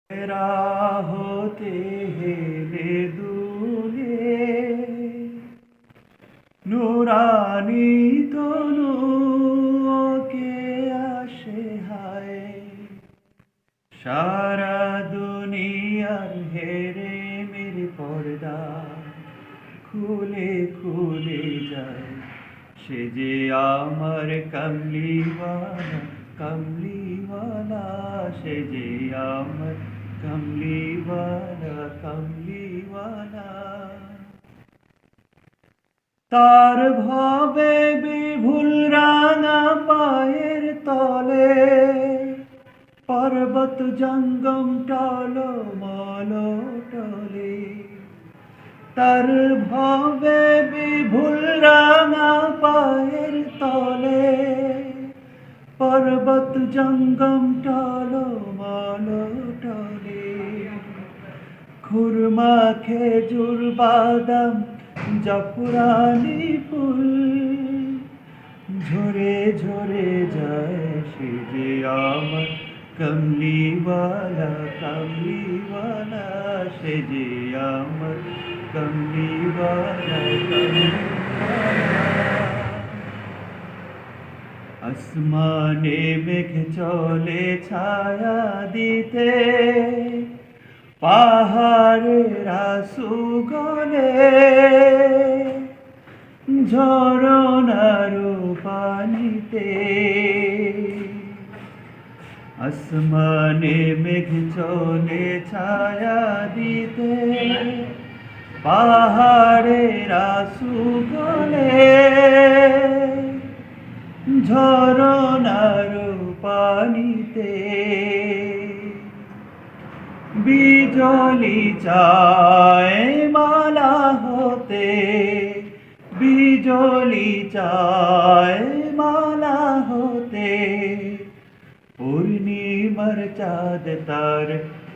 तेरा होते हेले दूले নুরানি তনু কে আসে হায় সারা দুনিয়ার হেরে মেরে পর্দা খুলে খুলে যায় সে যে আমার কমলিওয়ালা কমলিওয়ালা সে যে আমার কমলিওয়ালা কমলিওয়ালা তার ভাবে বিভুল রাঙা পায়ের তলে পর্বত জঙ্গম টল মল টলে তার ভাবে বিভুল রাঙা পায়ের তলে পর্বত জঙ্গম টল মল টলে খুরমা খেজুর বাদাম জাফরানি ফুল ঝরে ঝরে যায় সে যে আমার কমলিওয়ালা কমলিওয়ালা সে যে আমার কমলিওয়ালা কমলিওয়ালা আসমানে মেঘ চলে ছায়া দিতে পাহাড়ের সুগলে ঝরনার পানিতে আসমানে মেঘ চলে ছায়া দিতে পাহাড়ের সুগলে ঝরনার পানিতে বিজলি চায় মালা হতে বিজলি চায় মালা হতে পূর্ণিমার চাঁদ তার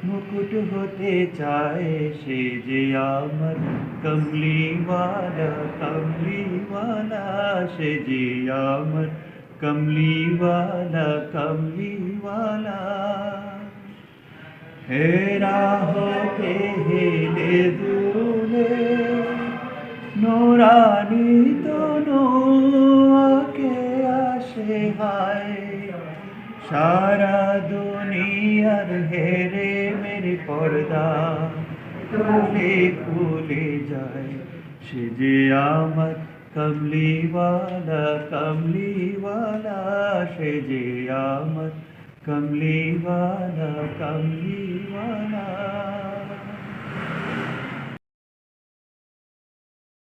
মুকুট হতে চায় সে যে আমার কমলিওয়ালা কমলিওয়ালা সে যে আমার কমলিওয়ালা কমলিওয়ালা হেরা হতে হেলে দুলে নোরানি তনু কে আসে হায় সারা দুনিয়ার হেরে মেরে পর্দা খুলে খুলে যায় সে যে আমার কমলিওয়ালা কমলিওয়ালা সে যে আমার কমলিওয়ালা কমলিওয়ালা